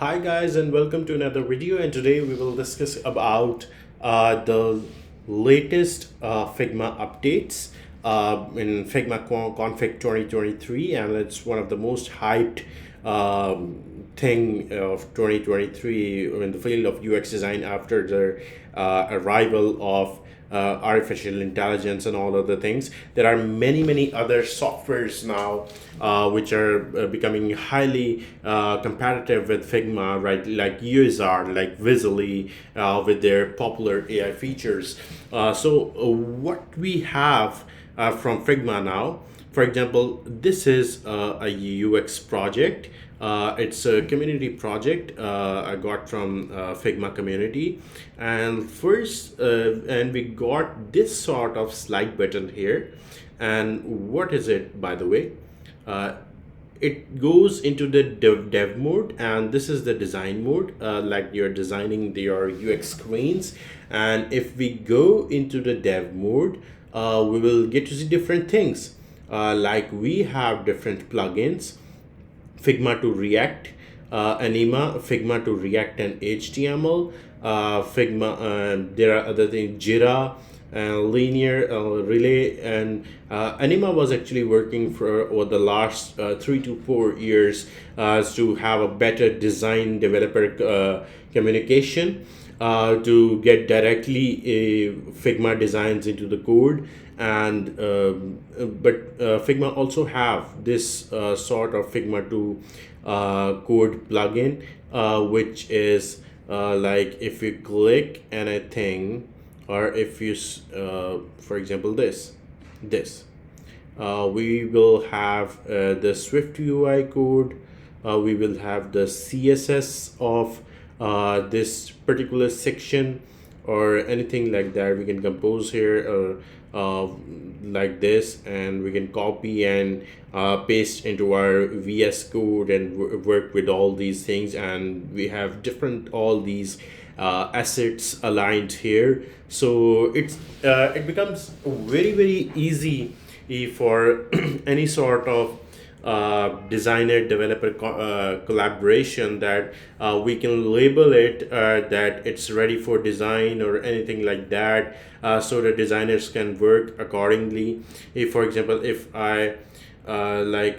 Hi guys, and welcome to another video, and today we will discuss about the latest Figma updates in Figma Config 2023, and it's one of the most hyped thing of 2023 in the field of UX design after the arrival of artificial intelligence and all other things. There are many other softwares now which are becoming highly competitive with Figma, right? Like USR, like Visibly, with their popular AI features. What we have from Figma now, for example, this is a UX project. It's a community project I got from Figma community, and we got this sort of slide button here. And what is it, by the way? Uh, it goes into the dev mode, and this is the design mode, like you're designing your UX screens. And if we go into the dev mode, we will get to see different things, like we have different plugins: Figma to React, Anima, Figma to React and HTML, Figma. There are other things: Jira, Linear, Relay, and Anima was actually working for over the last 3 to 4 years to have a better design developer communication, to get directly Figma designs into the code. And but Figma also have this sort of Figma to code plugin, which is like if you click anything, or if you for example this we will have the Swift UI code. We will have the CSS of this particular section, or anything like that. We can compose here like this, and we can copy and paste into our VS code and work with all these things. And we have different all these assets aligned here, so it becomes very easy for any sort of designer developer collaboration, that we can label it that it's ready for design or anything like that, so the designers can work accordingly. If, for example, if I like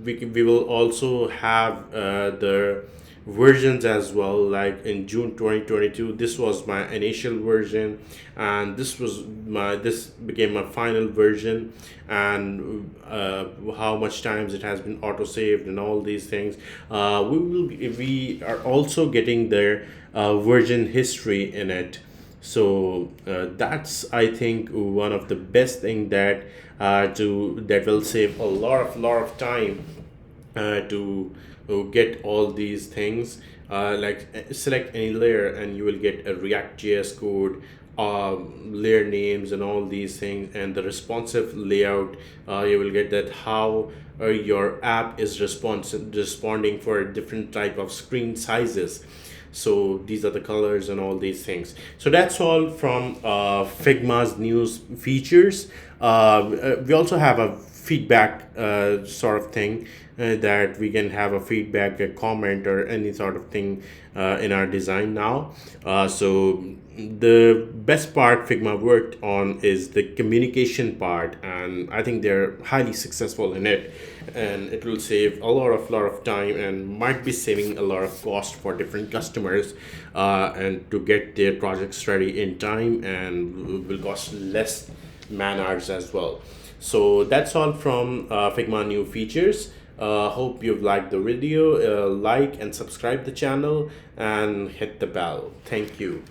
we will also have the versions as well. Like in June 2022, this was my initial version, and this became my final version. And how much times it has been auto saved and all these things. We are also getting their version history in it. So that's, I think, one of the best thing that that will save a lot of time to get all these things. Like select any layer, and you will get a React JS code, layer names and all these things, and the responsive layout. You will get that how your app is responding for different type of screen sizes. So these are the colors and all these things. So that's all from Figma's new features. We also have a feedback sort of thing, that we can have a feedback, a comment, or any sort of thing in our design now. So the best part Figma worked on is the communication part, and I think they're highly successful in it. And it will save a lot of time, and might be saving a lot of cost for different customers, and to get their projects ready in time, and will cost less man hours as well. So that's all from Figma new features. Hope you've liked the video. Like and subscribe the channel, and hit the bell. Thank you.